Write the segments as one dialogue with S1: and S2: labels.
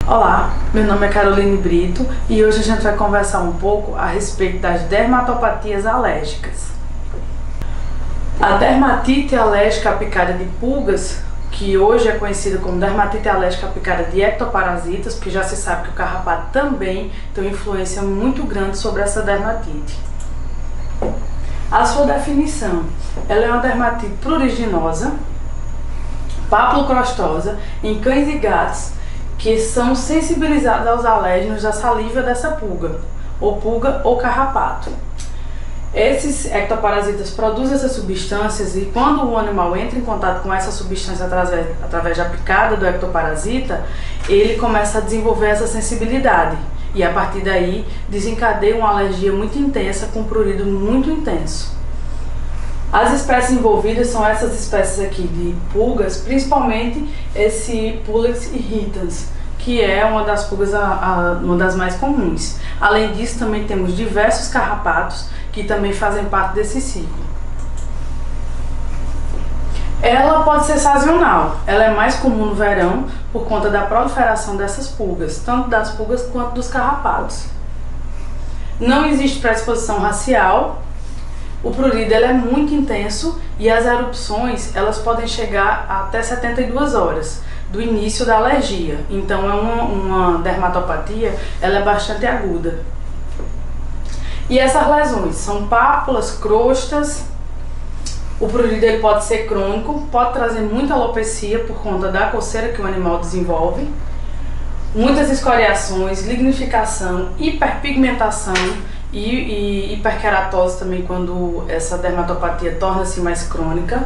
S1: Olá, meu nome é Caroline Brito e hoje a gente vai conversar um pouco a respeito das dermatopatias alérgicas. A dermatite alérgica à picada de pulgas, que hoje é conhecida como dermatite alérgica à picada de ectoparasitas, porque já se sabe que o carrapato também tem uma influência muito grande sobre essa dermatite. A sua definição, ela é uma dermatite pruriginosa, papulocrostosa em cães e gatos que são sensibilizados aos alérgenos da saliva dessa pulga ou carrapato. Esses ectoparasitas produzem essas substâncias e quando o animal entra em contato com essa substância através da picada do ectoparasita, ele começa a desenvolver essa sensibilidade e a partir daí desencadeia uma alergia muito intensa com prurido muito intenso. As espécies envolvidas são essas espécies aqui de pulgas, principalmente esse Pulex irritans, que é uma das pulgas uma das mais comuns. Além disso, também temos diversos carrapatos que também fazem parte desse ciclo. Ela pode ser sazonal, ela é mais comum no verão por conta da proliferação dessas pulgas, tanto das pulgas quanto dos carrapatos. Não existe predisposição racial. O prurido é muito intenso e as erupções elas podem chegar até 72 horas do início da alergia. Então é uma dermatopatia, ela é bastante aguda. E essas lesões são pápulas, crostas. O prurido ele pode ser crônico, pode trazer muita alopecia por conta da coceira que o animal desenvolve, muitas escoriações, lignificação, hiperpigmentação e hiperkeratose também quando essa dermatopatia torna-se mais crônica,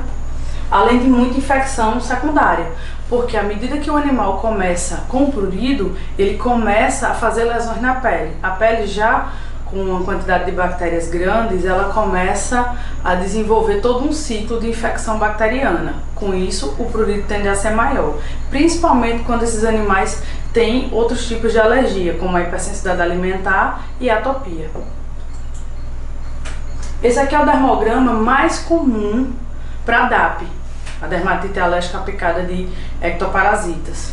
S1: além de muita infecção secundária, porque à medida que o animal começa com o prurido, ele começa a fazer lesões na pele. A pele já com uma quantidade de bactérias grandes, ela começa a desenvolver todo um ciclo de infecção bacteriana. Com isso, o prurido tende a ser maior, principalmente quando esses animais têm outros tipos de alergia, como a hipersensibilidade alimentar e a atopia. Esse aqui é o dermograma mais comum para a DAP, a dermatite alérgica à picada de ectoparasitas.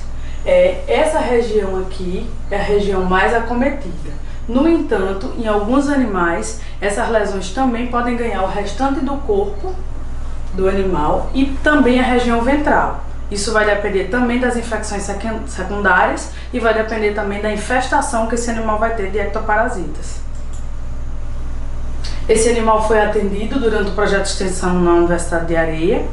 S1: Essa região aqui é a região mais acometida. No entanto, em alguns animais, essas lesões também podem ganhar o restante do corpo do animal e também a região ventral. Isso vai depender também das infecções secundárias e vai depender também da infestação que esse animal vai ter de ectoparasitas. Esse animal foi atendido durante o projeto de extensão na Universidade de Areia.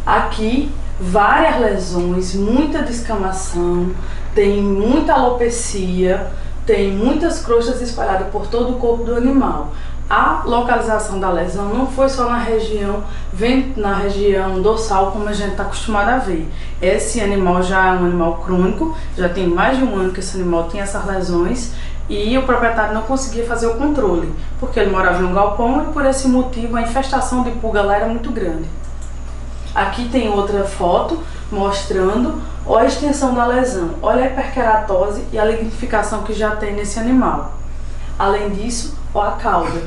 S1: Aqui, várias lesões, muita descamação, tem muita alopecia, tem muitas crostas espalhadas por todo o corpo do animal. A localização da lesão não foi só na região dorsal, como a gente está acostumado a ver. Esse animal já é um animal crônico, já tem mais de um ano que esse animal tem essas lesões e o proprietário não conseguia fazer o controle, porque ele morava em um galpão e por esse motivo a infestação de pulga lá era muito grande. Aqui tem outra foto mostrando a extensão da lesão. Olha a hiperkeratose e a lignificação que já tem nesse animal. Além disso, olha a cauda.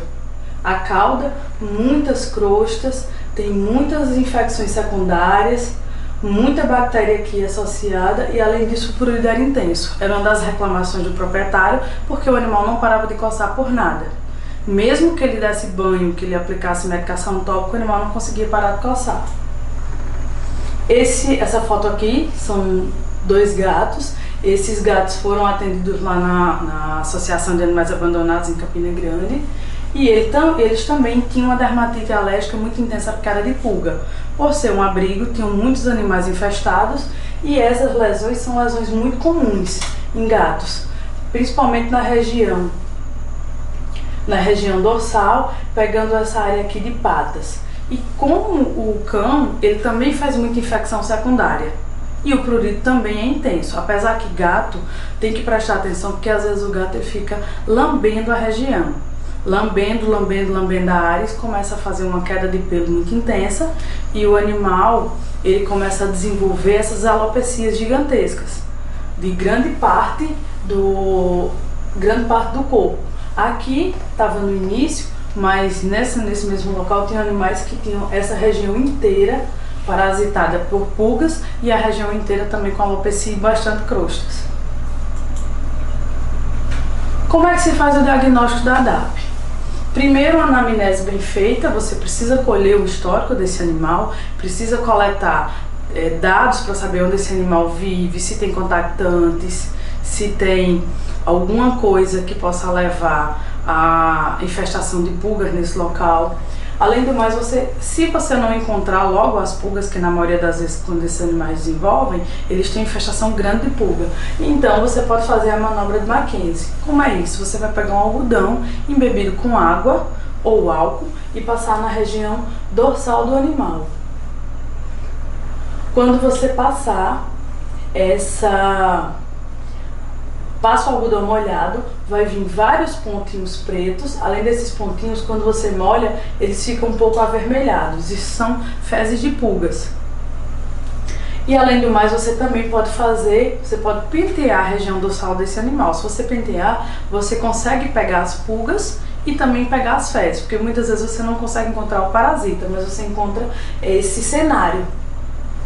S1: A cauda, muitas crostas, tem muitas infecções secundárias, muita bactéria aqui associada e além disso o prurido era intenso. Era uma das reclamações do proprietário porque o animal não parava de coçar por nada. Mesmo que ele desse banho, que ele aplicasse medicação tópica, o animal não conseguia parar de coçar. Essa foto aqui são dois gatos. Esses gatos foram atendidos lá na Associação de Animais Abandonados em Campina Grande e eles também tinham uma dermatite alérgica muito intensa à picada de pulga. Por ser um abrigo, tinham muitos animais infestados e essas lesões são lesões muito comuns em gatos, principalmente na região dorsal, pegando essa área aqui de patas. E como o cão, ele também faz muita infecção secundária. E o prurido também é intenso, apesar que gato tem que prestar atenção, porque às vezes o gato ele fica lambendo a região. Lambendo a área, isso começa a fazer uma queda de pelo muito intensa e o animal ele começa a desenvolver essas alopecias gigantescas de grande parte do corpo. Aqui estava no início, mas nesse mesmo local tinha animais que tinham essa região inteira parasitada por pulgas e a região inteira também com alopecia e bastante crostas. Como é que se faz o diagnóstico da DAP? Primeiro, uma anamnese bem feita, você precisa colher o histórico desse animal, precisa coletar dados para saber onde esse animal vive, se tem contactantes, se tem alguma coisa que possa levar à infestação de pulgas nesse local. Além do mais, se você não encontrar logo as pulgas, que na maioria das vezes quando esses animais desenvolvem, eles têm infestação grande de pulga. Então você pode fazer a manobra de Mackenzie. Como é isso? Você vai pegar um algodão embebido com água ou álcool e passar na região dorsal do animal. Quando você passa o algodão molhado, vai vir vários pontinhos pretos. Além desses pontinhos, quando você molha, eles ficam um pouco avermelhados. Isso são fezes de pulgas. E além do mais, você também pode pentear a região dorsal desse animal. Se você pentear, você consegue pegar as pulgas e também pegar as fezes, porque muitas vezes você não consegue encontrar o parasita, mas você encontra esse cenário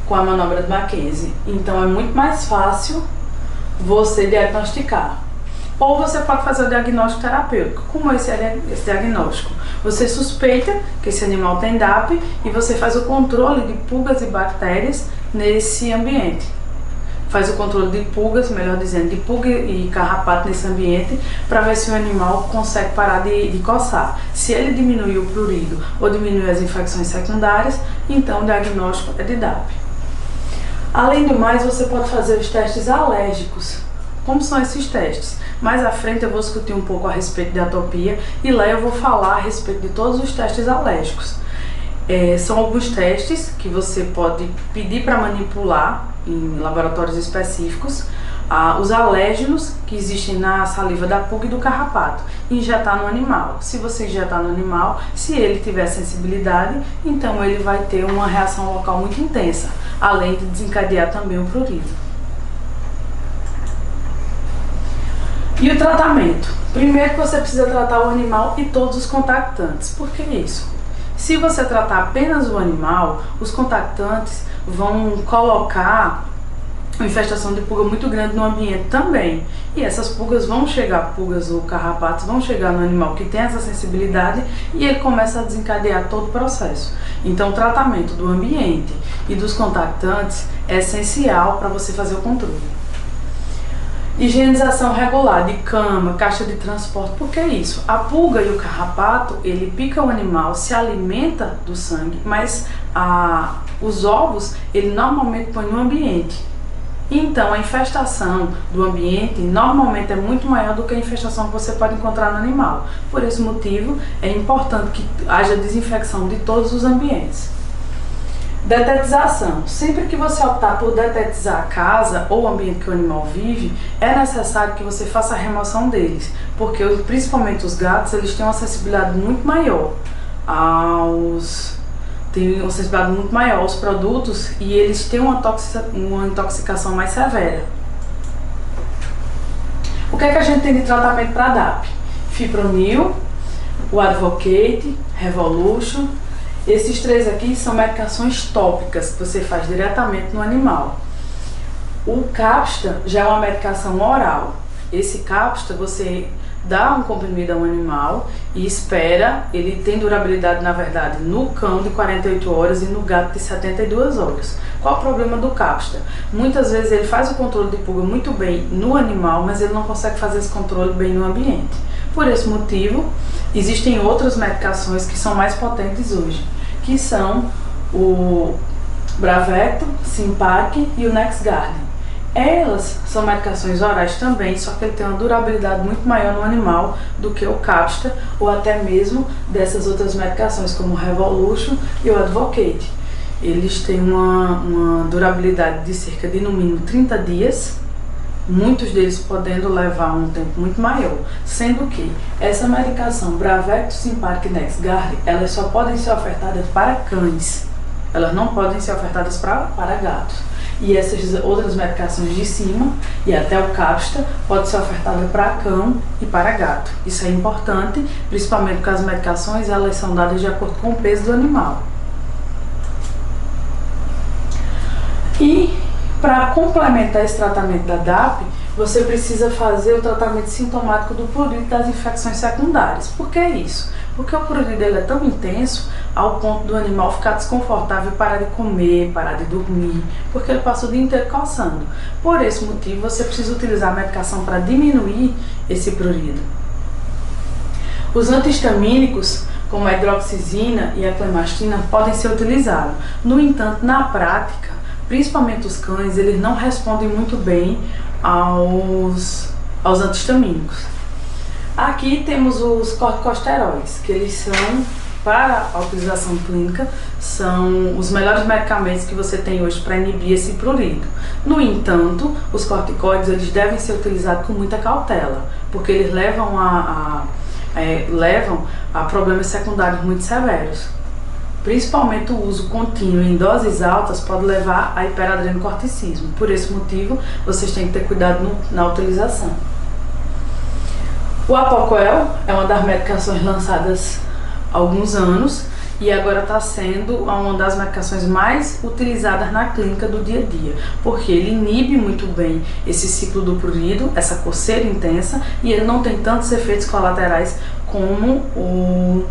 S1: com a manobra de Mackenzie. Então é muito mais fácil você diagnosticar. Ou você pode fazer o diagnóstico terapêutico. Como é esse diagnóstico? Você suspeita que esse animal tem DAP e você faz o controle de pulgas e bactérias nesse ambiente. Faz o controle de pulgas, melhor dizendo, de pulga e carrapato nesse ambiente, para ver se o animal consegue parar de coçar. Se ele diminui o prurido ou diminui as infecções secundárias, então o diagnóstico é de DAP. Além do mais, você pode fazer os testes alérgicos. Como são esses testes? Mais à frente eu vou discutir um pouco a respeito de atopia e lá eu vou falar a respeito de todos os testes alérgicos. São alguns testes que você pode pedir para manipular em laboratórios específicos os alérgenos que existem na saliva da pulga e do carrapato e injetar no animal. Se você injetar no animal, se ele tiver sensibilidade, então ele vai ter uma reação local muito intensa, além de desencadear também o prurido. E o tratamento? Primeiro que você precisa tratar o animal e todos os contactantes. Por que isso? Se você tratar apenas o animal, os contactantes vão colocar uma infestação de pulga muito grande no ambiente também. E essas pulgas pulgas ou carrapatos vão chegar no animal que tem essa sensibilidade e ele começa a desencadear todo o processo. Então o tratamento do ambiente e dos contactantes é essencial para você fazer o controle. Higienização regular de cama, caixa de transporte. Por que isso? A pulga e o carrapato, ele pica o animal, se alimenta do sangue, mas os ovos ele normalmente põe no ambiente. Então a infestação do ambiente normalmente é muito maior do que a infestação que você pode encontrar no animal. Por esse motivo é importante que haja desinfecção de todos os ambientes. Detetização. Sempre que você optar por detetizar a casa ou o ambiente que o animal vive, é necessário que você faça a remoção deles, porque principalmente os gatos, eles têm uma sensibilidade muito maior aos produtos e eles têm uma intoxicação mais severa. O que é que a gente tem de tratamento para DAP? Fipronil, o Advocate, Revolution. Esses três aqui são medicações tópicas que você faz diretamente no animal. O Capsta já é uma medicação oral. Esse Capsta você dá um comprimido ao animal e espera, ele tem durabilidade na verdade no cão de 48 horas e no gato de 72 horas. Qual o problema do Capsta? Muitas vezes ele faz o controle de pulga muito bem no animal, mas ele não consegue fazer esse controle bem no ambiente. Por esse motivo, existem outras medicações que são mais potentes hoje, que são o Bravecto, Simparic e o Nexgard. Elas são medicações orais também, só que ele tem uma durabilidade muito maior no animal do que o Capsta ou até mesmo dessas outras medicações como o Revolution e o Advocate. Eles têm uma durabilidade de cerca de no mínimo 30 dias, muitos deles podendo levar um tempo muito maior, sendo que essa medicação Bravecto, Simparic e Nexgard, elas só podem ser ofertadas para cães, elas não podem ser ofertadas para gatos. E essas outras medicações de cima, e até o Capsta, pode ser ofertado para cão e para gato. Isso é importante, principalmente porque as medicações elas são dadas de acordo com o peso do animal. E para complementar esse tratamento da DAP, você precisa fazer o tratamento sintomático do prurido das infecções secundárias. Por que isso? Porque o prurido ele é tão intenso ao ponto do animal ficar desconfortável, parar de comer, parar de dormir, porque ele passa o dia inteiro coçando. Por esse motivo, você precisa utilizar a medicação para diminuir esse prurido. Os antihistamínicos, como a hidroxizina e a clemastina, podem ser utilizados. No entanto, na prática, principalmente os cães, eles não respondem muito bem aos antihistamínicos. Aqui temos os corticosteroides, que eles são, para a utilização clínica, são os melhores medicamentos que você tem hoje para inibir esse prurido. No entanto, os corticoides eles devem ser utilizados com muita cautela, porque eles levam a problemas secundários muito severos. Principalmente o uso contínuo em doses altas pode levar a hiperadrenocorticismo. Por esse motivo, vocês têm que ter cuidado na utilização. O Apoquel é uma das medicações lançadas há alguns anos e agora está sendo uma das medicações mais utilizadas na clínica do dia a dia, porque ele inibe muito bem esse ciclo do prurido, essa coceira intensa, e ele não tem tantos efeitos colaterais como o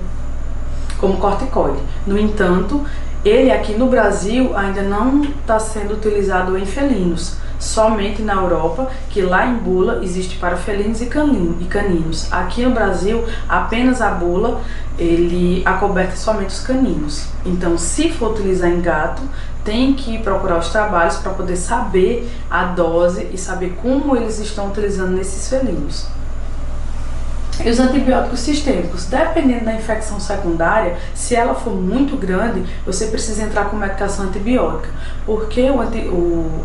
S1: corticoide. No entanto, ele aqui no Brasil ainda não está sendo utilizado em felinos, somente na Europa, que lá em bula existe para felinos e caninos. Aqui no Brasil, apenas a bula, ele acoberta somente os caninos. Então, se for utilizar em gato, tem que procurar os trabalhos para poder saber a dose e saber como eles estão utilizando nesses felinos. E os antibióticos sistêmicos, dependendo da infecção secundária, se ela for muito grande, você precisa entrar com medicação antibiótica, porque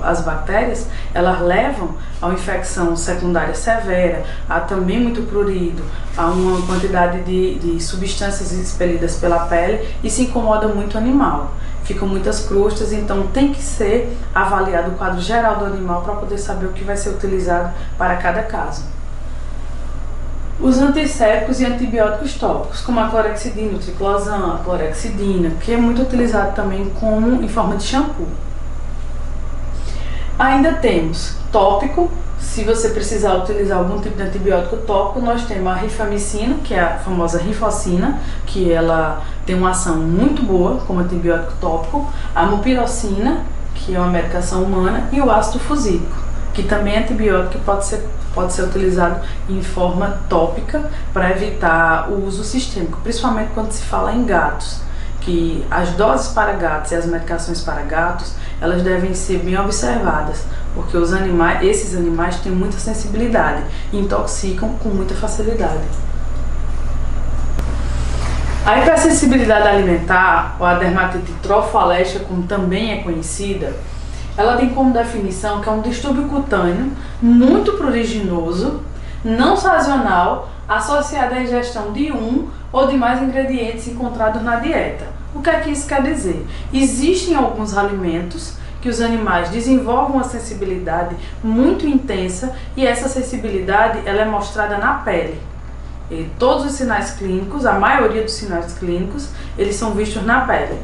S1: as bactérias, elas levam a uma infecção secundária severa, a também muito prurido, a uma quantidade de substâncias expelidas pela pele e se incomoda muito o animal. Ficam muitas crostas, então tem que ser avaliado o quadro geral do animal para poder saber o que vai ser utilizado para cada caso. Os antissépticos e antibióticos tópicos, como a clorexidina, o triclosan, a clorexidina, que é muito utilizado também em forma de shampoo. Ainda temos tópico, se você precisar utilizar algum tipo de antibiótico tópico, nós temos a rifamicina, que é a famosa rifocina, que ela tem uma ação muito boa como antibiótico tópico, a mupirocina, que é uma medicação humana, e o ácido fusílico, que também é antibiótico que pode ser utilizado em forma tópica para evitar o uso sistêmico, principalmente quando se fala em gatos, que as doses para gatos e as medicações para gatos, elas devem ser bem observadas, porque esses animais têm muita sensibilidade e intoxicam com muita facilidade. A hipersensibilidade alimentar, ou a dermatite trofoalérgica, como também é conhecida, ela tem como definição que é um distúrbio cutâneo muito pruriginoso, não sazonal, associado à ingestão de um ou de mais ingredientes encontrados na dieta. O que é que isso quer dizer? Existem alguns alimentos que os animais desenvolvem uma sensibilidade muito intensa e essa sensibilidade ela é mostrada na pele. E todos os sinais clínicos, a maioria dos sinais clínicos, eles são vistos na pele.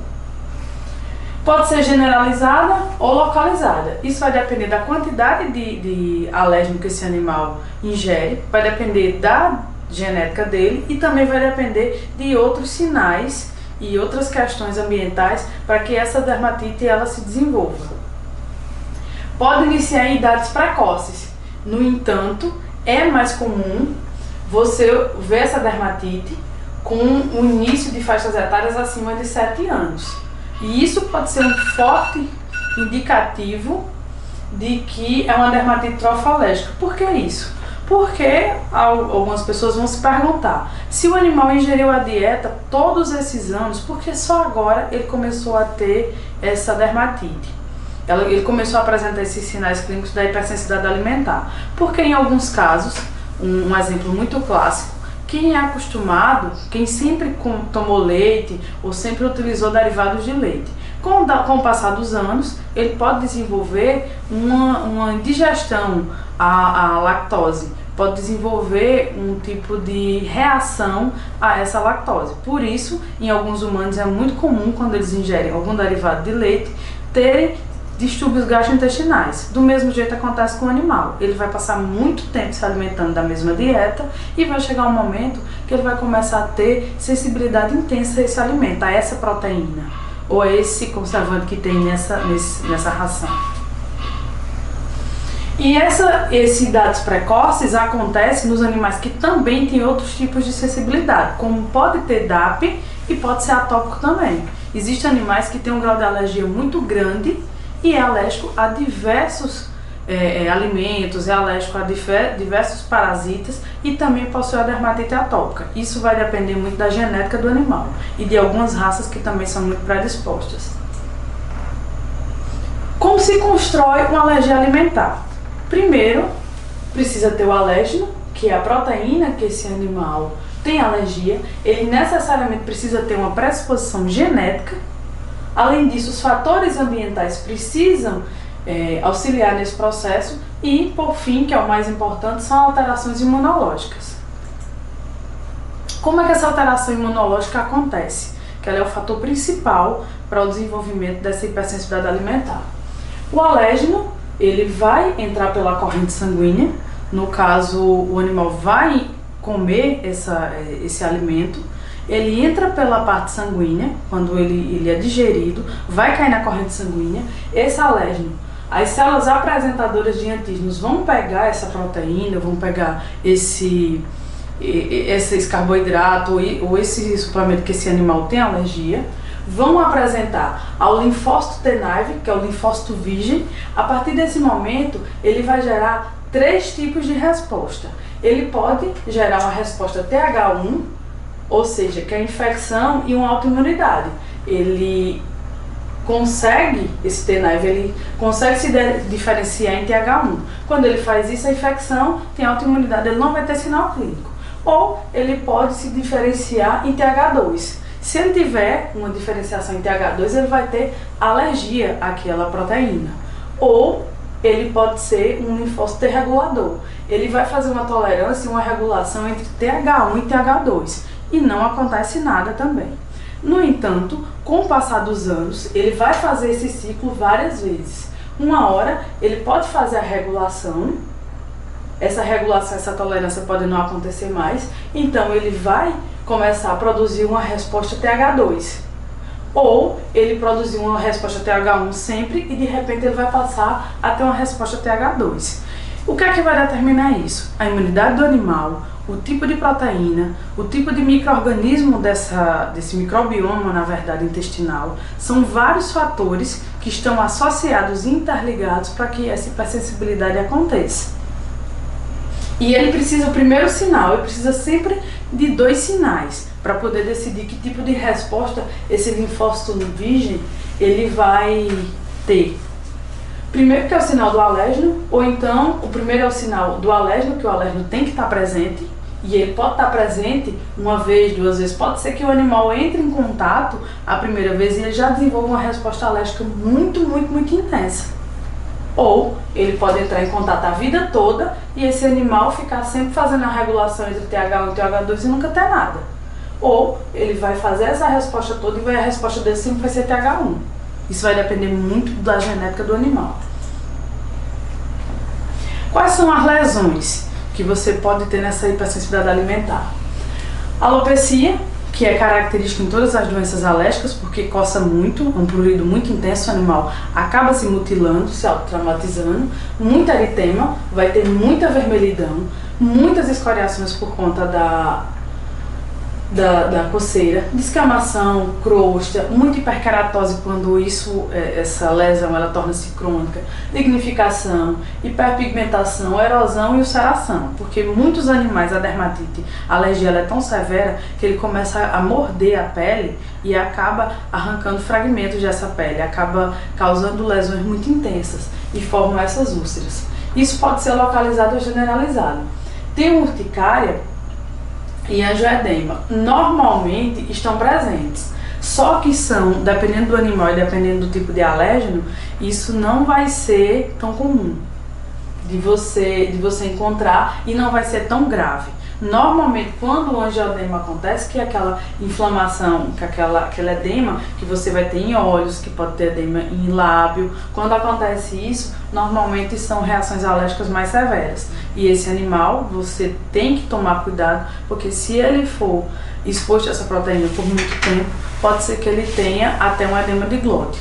S1: Pode ser generalizada ou localizada. Isso vai depender da quantidade de alérgeno que esse animal ingere, vai depender da genética dele e também vai depender de outros sinais e outras questões ambientais para que essa dermatite ela se desenvolva. Pode iniciar em idades precoces. No entanto, é mais comum você ver essa dermatite com o início de faixas etárias acima de 7 anos. E isso pode ser um forte indicativo de que é uma dermatite trofoalérgica. Por que isso? Porque algumas pessoas vão se perguntar, se o animal ingeriu a dieta todos esses anos, por que só agora ele começou a ter essa dermatite? Ele começou a apresentar esses sinais clínicos da hipersensibilidade alimentar. Porque em alguns casos, um exemplo muito clássico, quem é acostumado, quem sempre tomou leite ou sempre utilizou derivados de leite, com o passar dos anos, ele pode desenvolver uma indigestão à lactose, pode desenvolver um tipo de reação a essa lactose. Por isso, em alguns humanos é muito comum, quando eles ingerem algum derivado de leite, terem distúrbios gastrointestinais. Do mesmo jeito acontece com o animal. Ele vai passar muito tempo se alimentando da mesma dieta e vai chegar um momento que ele vai começar a ter sensibilidade intensa a esse alimento, a essa proteína ou a esse conservante que tem nessa ração. E esses dados precoces acontecem nos animais que também têm outros tipos de sensibilidade, como pode ter DAP e pode ser atópico também. Existem animais que têm um grau de alergia muito grande e é alérgico a diversos alimentos, é alérgico a diversos parasitas e também possui a dermatite atópica. Isso vai depender muito da genética do animal e de algumas raças que também são muito predispostas. Como se constrói uma alergia alimentar? Primeiro, precisa ter o alérgeno, que é a proteína que esse animal tem alergia. Ele necessariamente precisa ter uma predisposição genética. Além disso, os fatores ambientais precisam auxiliar nesse processo. E, por fim, que é o mais importante, são alterações imunológicas. Como é que essa alteração imunológica acontece? Que ela é o fator principal para o desenvolvimento dessa hipersensibilidade alimentar. O alérgeno, ele vai entrar pela corrente sanguínea. No caso, o animal vai comer esse alimento, ele entra pela parte sanguínea, quando ele é digerido, vai cair na corrente sanguínea. Esse alérgeno, as células apresentadoras de antígenos vão pegar essa proteína, vão pegar esse carboidrato ou esse suplemento que esse animal tem alergia, vão apresentar ao linfócito T-naive, que é o linfócito virgem. A partir desse momento, ele vai gerar 3 tipos de resposta. Ele pode gerar uma resposta TH1, ou seja, que é a infecção e uma autoimunidade. Ele consegue, esse T-naive, ele consegue se diferenciar em TH1. Quando ele faz isso, a infecção tem autoimunidade, ele não vai ter sinal clínico. Ou ele pode se diferenciar em TH2. Se ele tiver uma diferenciação em TH2, ele vai ter alergia àquela proteína. Ou ele pode ser um linfócito T regulador. Ele vai fazer uma tolerância e uma regulação entre TH1 e TH2. E não acontece nada também. No entanto, com o passar dos anos, ele vai fazer esse ciclo várias vezes. Uma hora, ele pode fazer a regulação. Essa regulação, essa tolerância pode não acontecer mais. Então, ele vai começar a produzir uma resposta TH2. Ou ele produzir uma resposta TH1 sempre e de repente ele vai passar a ter uma resposta TH2. O que é que vai determinar isso? A imunidade do animal, o tipo de proteína, o tipo de micro-organismo desse microbioma, na verdade, intestinal. São vários fatores que estão associados e interligados para que essa hipersensibilidade aconteça. E ele precisa, o primeiro sinal, ele precisa sempre de 2 sinais para poder decidir que tipo de resposta esse linfócito virgem ele vai ter. Primeiro que é o sinal do alérgeno, ou então o primeiro é o sinal do alérgeno, que o alérgeno tem que estar presente, e ele pode estar presente uma vez, 2 vezes. Pode ser que o animal entre em contato a primeira vez e ele já desenvolva uma resposta alérgica muito intensa. Ou ele pode entrar em contato a vida toda e esse animal ficar sempre fazendo a regulação entre TH1 e TH2 e nunca ter nada. Ou ele vai fazer essa resposta toda e a resposta dele sempre vai ser TH1. Isso vai depender muito da genética do animal. Quais são as lesões que você pode ter nessa hipersensibilidade alimentar? Alopecia, que é característica em todas as doenças alérgicas, porque coça muito, um prurido muito intenso, o animal acaba se mutilando, se autotraumatizando. Muito eritema, vai ter muita vermelhidão, muitas escoriações por conta da coceira, descamação, crosta, muita hiperkeratose quando essa lesão ela torna-se crônica, lignificação, hiperpigmentação, erosão e ulceração, porque muitos animais, a dermatite, a alergia ela é tão severa que ele começa a morder a pele e acaba arrancando fragmentos dessa pele, acaba causando lesões muito intensas e formam essas úlceras. Isso pode ser localizado ou generalizado. Tem urticária e angioedema, normalmente estão presentes, só que são, dependendo do animal e dependendo do tipo de alérgeno, isso não vai ser tão comum de você encontrar e não vai ser tão grave. Normalmente, quando o angioedema acontece, que é aquela inflamação, que aquele edema que você vai ter em olhos, que pode ter edema em lábio, quando acontece isso, normalmente são reações alérgicas mais severas. E esse animal, você tem que tomar cuidado, porque se ele for exposto a essa proteína por muito tempo, pode ser que ele tenha até um edema de glote.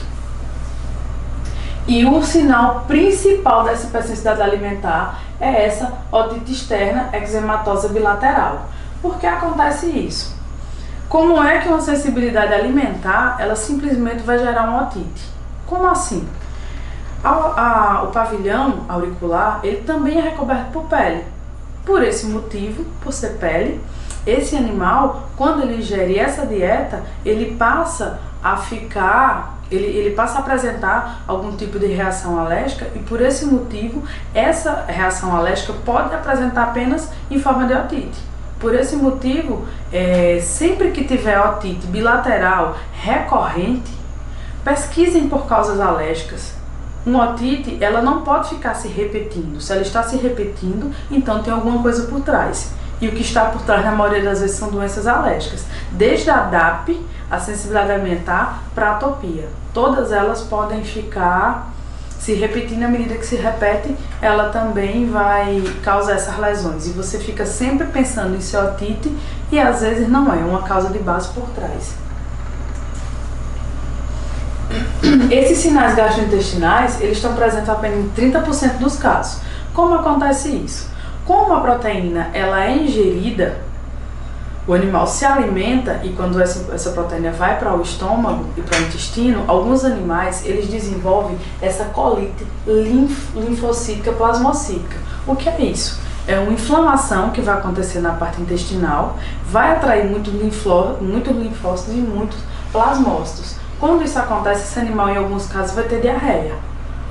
S1: E o sinal principal dessa hipersensibilidade alimentar é essa otite externa eczematosa bilateral. Por que acontece isso? Como é que uma sensibilidade alimentar, ela simplesmente vai gerar uma otite? Como assim? O pavilhão auricular, ele também é recoberto por pele. Por esse motivo, por ser pele, esse animal, quando ele ingere essa dieta, ele passa a ficar... Ele passa a apresentar algum tipo de reação alérgica e por esse motivo essa reação alérgica pode apresentar apenas em forma de otite. Por esse motivo, sempre que tiver otite bilateral recorrente, pesquisem por causas alérgicas. Uma otite, ela não pode ficar se repetindo. Se ela está se repetindo, então tem alguma coisa por trás. E o que está por trás, na maioria das vezes, são doenças alérgicas. Desde a DAP, a sensibilidade alimentar, para a atopia. Todas elas podem ficar se repetindo. À medida que se repete, ela também vai causar essas lesões. E você fica sempre pensando em ser otite e às vezes não é uma causa de base por trás. Esses sinais gastrointestinais, eles estão presentes apenas em 30% dos casos. Como acontece isso? Como a proteína ela é ingerida, o animal se alimenta e quando essa proteína vai para o estômago e para o intestino, alguns animais eles desenvolvem essa colite linfocítica plasmocítica. O que é isso? É uma inflamação que vai acontecer na parte intestinal, vai atrair muitos linfócitos e muitos plasmócitos. Quando isso acontece, esse animal em alguns casos vai ter diarreia.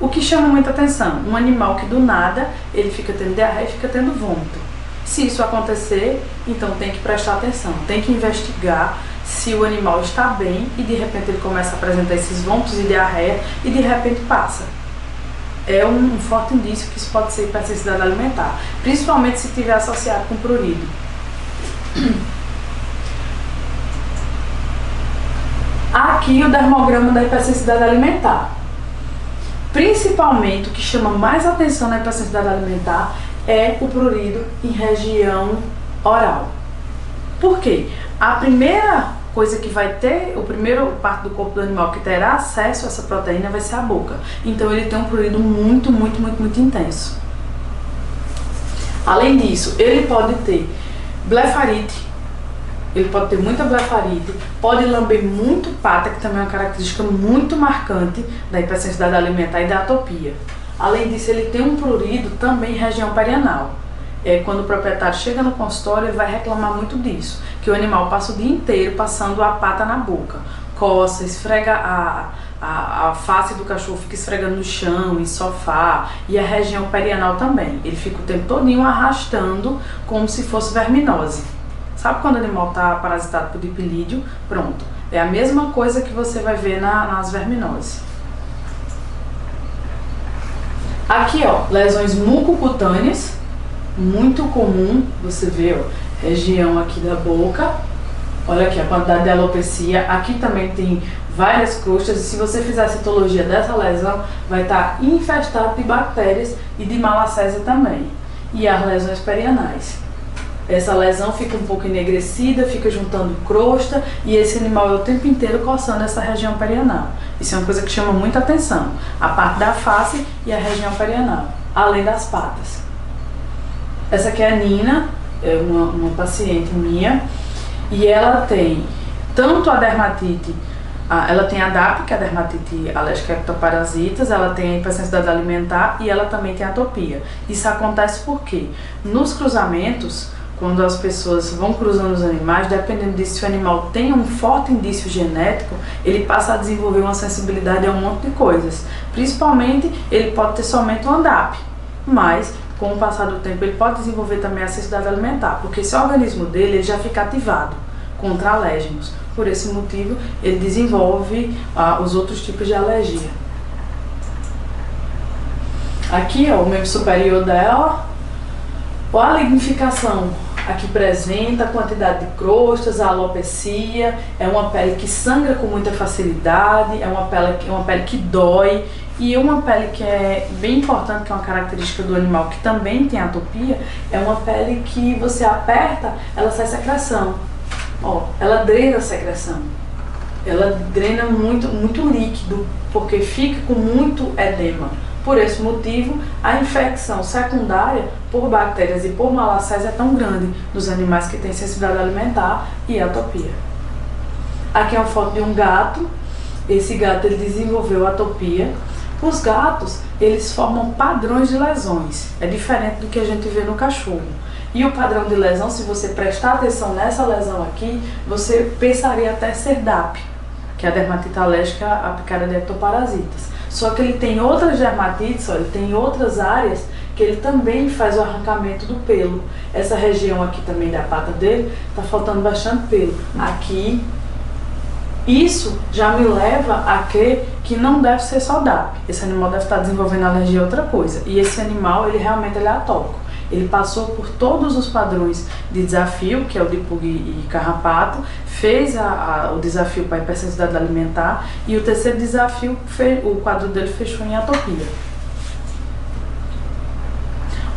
S1: O que chama muita atenção, um animal que do nada ele fica tendo diarreia e fica tendo vômito. Se isso acontecer, então tem que prestar atenção, tem que investigar se o animal está bem e de repente ele começa a apresentar esses vômitos e diarreia e de repente passa. É um forte indício que isso pode ser hipersensibilidade alimentar, principalmente se estiver associado com prurido. Aqui o dermograma da hipersensibilidade alimentar. Principalmente o que chama mais atenção na hipersensibilidade alimentar é o prurido em região oral. Por quê? A primeira coisa que vai ter, o primeiro parte do corpo do animal que terá acesso a essa proteína vai ser a boca. Então ele tem um prurido muito intenso. Além disso, ele pode ter blefarite, ele pode ter muita blefarite, pode lamber muito pata, que também é uma característica muito marcante da hipersensibilidade alimentar e da atopia. Além disso, ele tem um prurido também em região perianal. Quando o proprietário chega no consultório, ele vai reclamar muito disso, que o animal passa o dia inteiro passando a pata na boca, coça, esfrega a face do cachorro, fica esfregando no chão, em sofá, e a região perianal também. Ele fica o tempo todinho arrastando como se fosse verminose. Sabe quando o animal está parasitado por dipilídeo? Pronto. É a mesma coisa que você vai ver nas verminoses. Aqui, ó, lesões mucocutâneas, muito comum, você vê, ó, região aqui da boca. Olha aqui a quantidade de alopecia. Aqui também tem várias crostas e se você fizer a citologia dessa lesão, vai estar infestado de bactérias e de malacésia também. E as lesões perianais. Essa lesão fica um pouco enegrecida, fica juntando crosta e esse animal é o tempo inteiro coçando essa região perianal. Isso é uma coisa que chama muita atenção. A parte da face e a região perianal, além das patas. Essa aqui é a Nina, é uma paciente minha, e ela tem tanto a dermatite, ela tem a DAP, que é a dermatite alérgica a ectoparasitas, ela tem a hipersensibilidade alimentar e ela também tem a atopia. Isso acontece porque nos cruzamentos, quando as pessoas vão cruzando os animais, dependendo disso, se o animal tem um forte indício genético, ele passa a desenvolver uma sensibilidade a um monte de coisas. Principalmente, ele pode ter somente uma DAP, mas com o passar do tempo ele pode desenvolver também a sensibilidade alimentar, porque esse organismo dele ele já fica ativado contra alérgenos. Por esse motivo, ele desenvolve os outros tipos de alergia. Aqui, ó, o membro superior dela, a lignificação Aqui apresenta a quantidade de crostas, a alopecia, é uma pele que sangra com muita facilidade, é uma pele que dói, e uma pele que é bem importante, que é uma característica do animal que também tem atopia, é uma pele que você aperta, ela sai secreção. Ó, ela drena a secreção. Ela drena muito líquido, porque fica com muito edema. Por esse motivo, a infecção secundária por bactérias e por malassez é tão grande nos animais que têm sensibilidade alimentar e atopia. Aqui é uma foto de um gato. Esse gato ele desenvolveu atopia. Os gatos, eles formam padrões de lesões. É diferente do que a gente vê no cachorro. E o padrão de lesão, se você prestar atenção nessa lesão aqui, você pensaria até ser DAP, que é a dermatite alérgica aplicada de ectoparasitas. Só que ele tem outras dermatites, ó, ele tem outras áreas que ele também faz o arrancamento do pelo. Essa região aqui também da pata dele, tá faltando bastante pelo. Aqui, isso já me leva a crer que não deve ser só DAP. Esse animal deve estar desenvolvendo alergia a outra coisa. E esse animal, ele realmente é atópico. Ele passou por todos os padrões de desafio, que é o de pulga e carrapato, fez o desafio para a hipersensibilidade alimentar, e o terceiro desafio, o quadro dele fechou em atopia.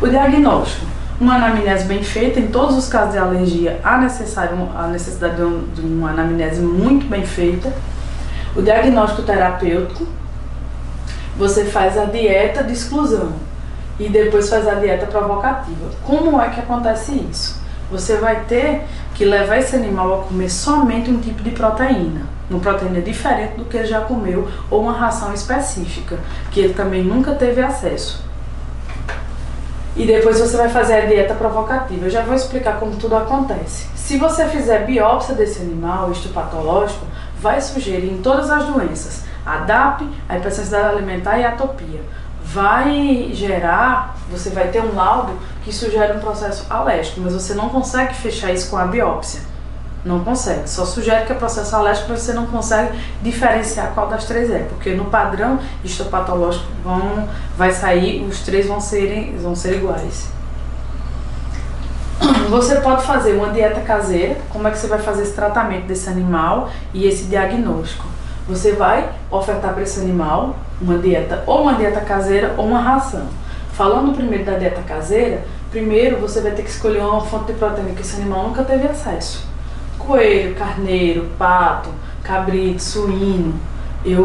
S1: O diagnóstico. Uma anamnese bem feita, em todos os casos de alergia há necessidade de uma anamnese muito bem feita. O diagnóstico terapêutico, você faz a dieta de exclusão e depois faz a dieta provocativa. Como é que acontece isso? Você vai ter que levar esse animal a comer somente um tipo de proteína, uma proteína diferente do que ele já comeu, ou uma ração específica, que ele também nunca teve acesso. E depois você vai fazer a dieta provocativa. Eu já vou explicar como tudo acontece. Se você fizer biópsia desse animal histopatológico, vai sugerir em todas as doenças, a DAP, a hipersensibilidade alimentar e a atopia. Vai gerar, você vai ter um laudo que sugere um processo alérgico, mas você não consegue fechar isso com a biópsia. Não consegue, só sugere que é processo alérgico, mas você não consegue diferenciar qual das três é, porque no padrão histopatológico vai sair, os três vão ser iguais. Você pode fazer uma dieta caseira. Como é que você vai fazer esse tratamento desse animal e esse diagnóstico? Você vai ofertar para esse animal uma dieta caseira ou uma ração. Falando primeiro da dieta caseira, primeiro você vai ter que escolher uma fonte de proteína que esse animal nunca teve acesso. Coelho, carneiro, pato, cabrito, suíno. Eu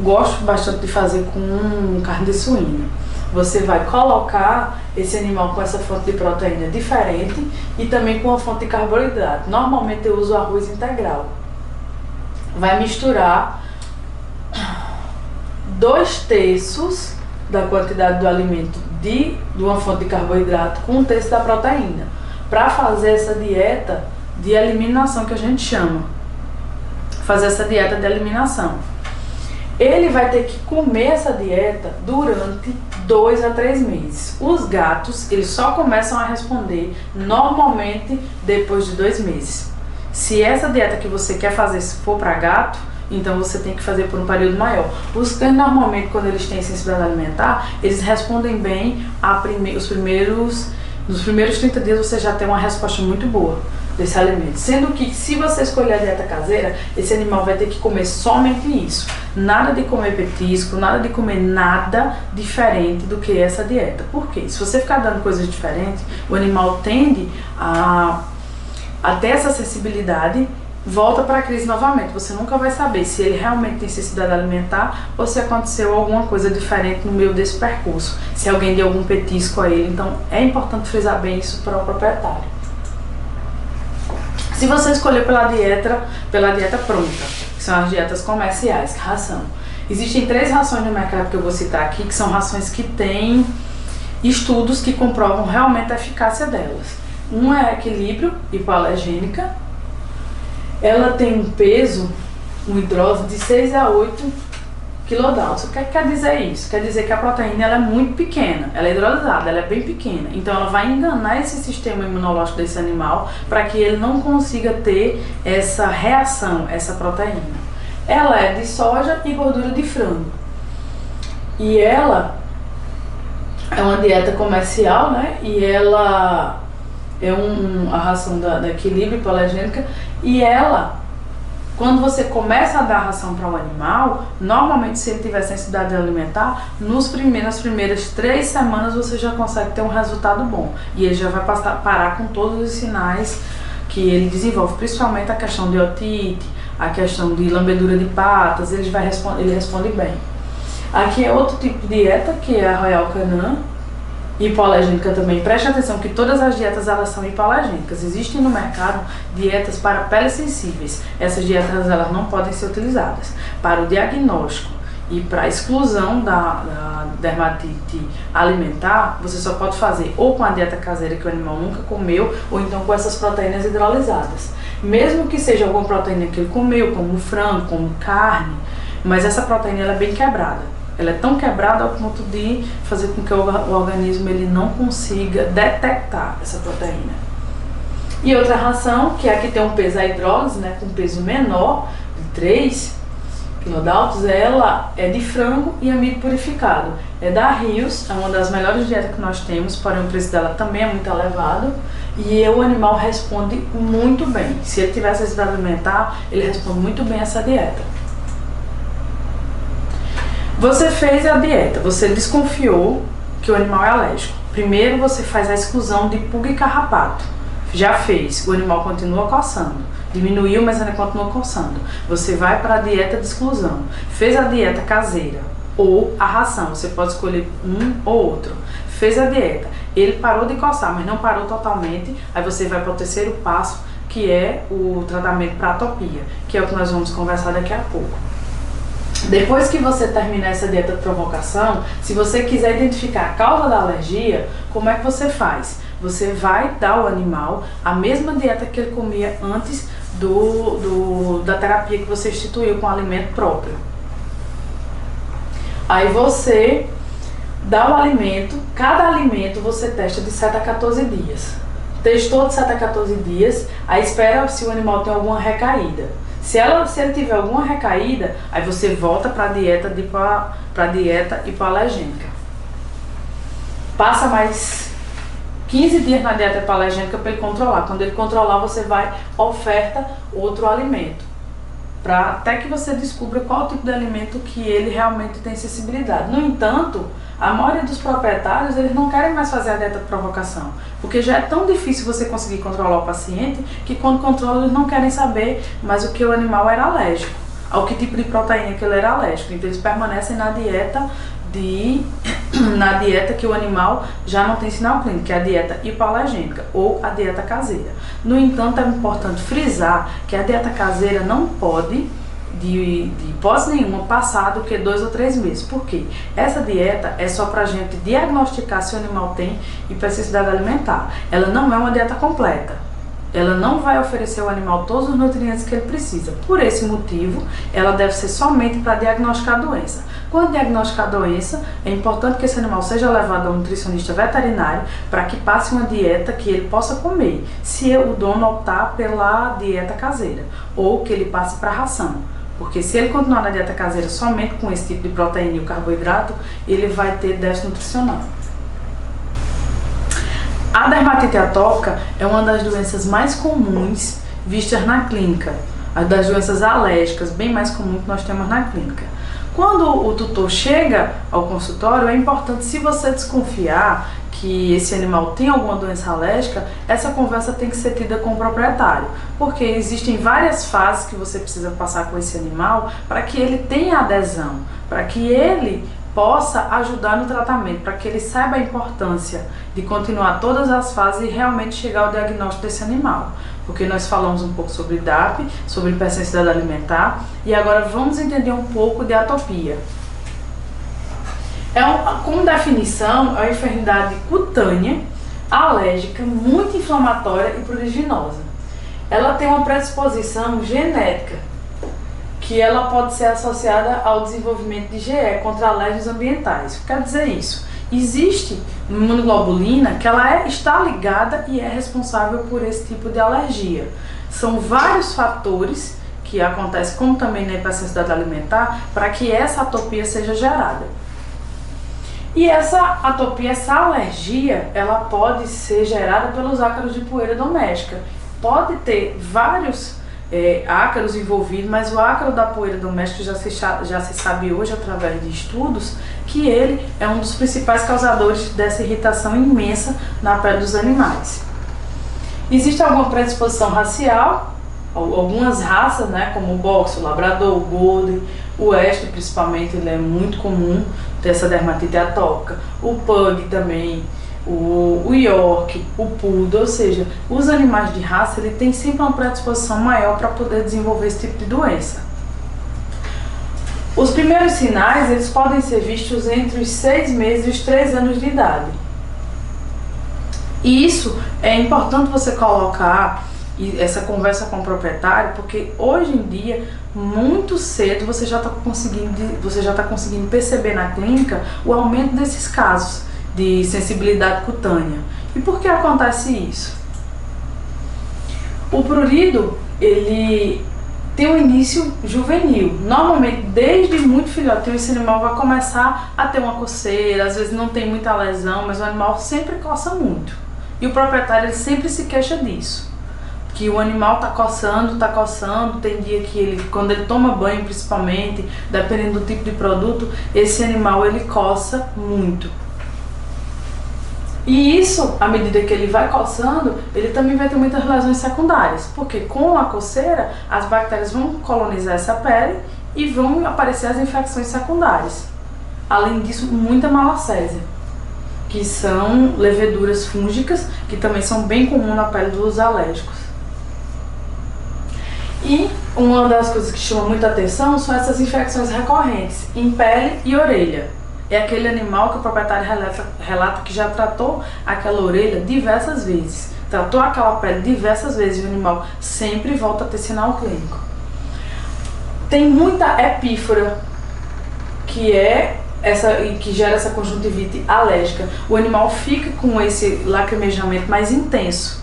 S1: gosto bastante de fazer com carne de suíno. Você vai colocar esse animal com essa fonte de proteína diferente e também com uma fonte de carboidrato. Normalmente eu uso arroz integral. Vai misturar 2/3 da quantidade do alimento de uma fonte de carboidrato com 1/3 da proteína, para fazer essa dieta de eliminação que a gente chama. Fazer essa dieta de eliminação. Ele vai ter que comer essa dieta durante 2 a 3 meses. Os gatos, eles só começam a responder normalmente depois de 2 meses. Se essa dieta que você quer fazer for para gato, então você tem que fazer por um período maior. Os cães, normalmente, quando eles têm sensibilidade alimentar, eles respondem bem nos primeiros 30 dias você já tem uma resposta muito boa desse alimento. Sendo que, se você escolher a dieta caseira, esse animal vai ter que comer somente isso. Nada de comer petisco, nada de comer nada diferente do que essa dieta. Por quê? Se você ficar dando coisas diferentes, o animal tende a ter essa sensibilidade, volta para a crise novamente. Você nunca vai saber se ele realmente tem sensibilidade alimentar ou se aconteceu alguma coisa diferente no meio desse percurso, se alguém deu algum petisco a ele. Então é importante frisar bem isso para o proprietário. Se você escolher pela dieta pronta, que são as dietas comerciais, ração, existem 3 rações no mercado que eu vou citar aqui, que são rações que têm estudos que comprovam realmente a eficácia delas. Uma é a equilíbrio hipoalergênica. Ela tem um peso, um hidrose de 6 a 8 kilodalton. O que quer dizer isso? Quer dizer que a proteína ela é muito pequena, ela é hidrolisada, ela é bem pequena. Então ela vai enganar esse sistema imunológico desse animal para que ele não consiga ter essa reação, essa proteína. Ela é de soja e gordura de frango. E ela é uma dieta comercial, né? E ela a ração da equilíbrio hipoalergênica, e ela, quando você começa a dar ração para o animal, normalmente se ele tiver sensibilidade alimentar, nas primeiras 3 semanas você já consegue ter um resultado bom. E ele já vai parar com todos os sinais que ele desenvolve, principalmente a questão de otite, a questão de lambedura de patas, ele responde bem. Aqui é outro tipo de dieta, que é a Royal Canin, hipoalergênica também. Preste atenção que todas as dietas elas são hipoalergênicas. Existem no mercado dietas para peles sensíveis. Essas dietas elas não podem ser utilizadas para o diagnóstico e para a exclusão da dermatite alimentar. Você só pode fazer ou com a dieta caseira que o animal nunca comeu, ou então com essas proteínas hidrolisadas. Mesmo que seja alguma proteína que ele comeu, como frango, como carne, mas essa proteína ela é bem quebrada. Ela é tão quebrada ao ponto de fazer com que o organismo ele não consiga detectar essa proteína. E outra ração, que aqui tem um peso a hidrólise, né, com peso menor, de 3 kDa, ela é de frango e amido purificado. É da Rios, é uma das melhores dietas que nós temos, porém o preço dela também é muito elevado. E o animal responde muito bem. Se ele tiver sensibilidade alimentar, ele responde muito bem a essa dieta. Você fez a dieta, você desconfiou que o animal é alérgico. Primeiro você faz a exclusão de pulga e carrapato. Já fez, o animal continua coçando. Diminuiu, mas ainda continua coçando. Você vai para a dieta de exclusão. Fez a dieta caseira ou a ração, você pode escolher um ou outro. Fez a dieta, ele parou de coçar, mas não parou totalmente. Aí você vai para o terceiro passo, que é o tratamento para atopia, que é o que nós vamos conversar daqui a pouco. Depois que você terminar essa dieta de provocação, se você quiser identificar a causa da alergia, como é que você faz? Você vai dar ao animal a mesma dieta que ele comia antes da terapia que você instituiu com alimento próprio. Aí você dá o alimento, cada alimento você testa de 7 a 14 dias. Testou de 7 a 14 dias, aí espera se o animal tem alguma recaída. Se ele tiver alguma recaída, aí você volta para a dieta hipoalergênica. Passa mais 15 dias na dieta hipoalergênica para ele controlar. Quando ele controlar, você vai oferta outro alimento, até que você descubra qual tipo de alimento que ele realmente tem sensibilidade. No entanto, a maioria dos proprietários, eles não querem mais fazer a dieta de provocação, porque já é tão difícil você conseguir controlar o paciente, que quando controla eles não querem saber mais o que o animal era alérgico, ao que tipo de proteína que ele era alérgico. Então eles permanecem na dieta que o animal já não tem sinal clínico, que é a dieta hipoalergênica ou a dieta caseira. No entanto, é importante frisar que a dieta caseira não pode, de hipótese nenhuma, passar do que 2 ou 3 meses. Por quê? Essa dieta é só para a gente diagnosticar se o animal tem hipersensibilidade alimentar. Ela não é uma dieta completa. Ela não vai oferecer ao animal todos os nutrientes que ele precisa. Por esse motivo, ela deve ser somente para diagnosticar a doença. Quando diagnosticar a doença, é importante que esse animal seja levado a um nutricionista veterinário para que passe uma dieta que ele possa comer, se o dono optar pela dieta caseira, ou que ele passe para ração. Porque se ele continuar na dieta caseira somente com esse tipo de proteína e o carboidrato, ele vai ter déficit nutricional. A dermatite atópica é uma das doenças mais comuns vistas na clínica, as das doenças alérgicas, bem mais comum que nós temos na clínica. Quando o tutor chega ao consultório, é importante, se você desconfiar que esse animal tem alguma doença alérgica, essa conversa tem que ser tida com o proprietário, porque existem várias fases que você precisa passar com esse animal para que ele tenha adesão, para que ele possa ajudar no tratamento, para que ele saiba a importância de continuar todas as fases e realmente chegar ao diagnóstico desse animal. Porque nós falamos um pouco sobre DAP, sobre hipersensibilidade alimentar, e agora vamos entender um pouco de atopia. Como definição, é uma enfermidade cutânea, alérgica, muito inflamatória e pruriginosa. Ela tem uma predisposição genética, que ela pode ser associada ao desenvolvimento de GE, contra alérgicos ambientais. O que quer dizer isso? Existe uma imunoglobulina que ela está ligada e é responsável por esse tipo de alergia. São vários fatores que acontecem, como também na hipersensibilidade alimentar, para que essa atopia seja gerada. E essa atopia, essa alergia, ela pode ser gerada pelos ácaros de poeira doméstica. Pode ter vários ácaros envolvidos, mas o ácaro da poeira doméstica já se sabe hoje, através de estudos, que ele é um dos principais causadores dessa irritação imensa na pele dos animais. Existe alguma predisposição racial, algumas raças, né, como o boxer, o labrador, o golden, o western principalmente, ele é muito comum ter essa dermatite atópica, o pug também, o York, o poodle, ou seja, os animais de raça, ele tem sempre uma predisposição maior para poder desenvolver esse tipo de doença. Os primeiros sinais, eles podem ser vistos entre os 6 meses e os 3 anos de idade. E isso é importante você colocar essa conversa com o proprietário, porque hoje em dia, muito cedo, você já está conseguindo perceber na clínica o aumento desses casos de sensibilidade cutânea. E por que acontece isso? O prurido, ele tem um início juvenil. Normalmente, desde muito filhotinho, esse animal vai começar a ter uma coceira, às vezes não tem muita lesão, mas o animal sempre coça muito. E o proprietário, ele sempre se queixa disso, que o animal tá coçando, tem dia que ele, quando ele toma banho principalmente, dependendo do tipo de produto, esse animal ele coça muito. E isso, à medida que ele vai coçando, ele também vai ter muitas lesões secundárias, porque com a coceira, as bactérias vão colonizar essa pele e vão aparecer as infecções secundárias. Além disso, muita malacésia, que são leveduras fúngicas, que também são bem comuns na pele dos alérgicos. E uma das coisas que chama muita atenção são essas infecções recorrentes em pele e orelha. É aquele animal que o proprietário relata que já tratou aquela orelha diversas vezes, tratou aquela pele diversas vezes e o animal sempre volta a ter sinal clínico. Tem muita epífora, que gera essa conjuntivite alérgica. O animal fica com esse lacrimejamento mais intenso.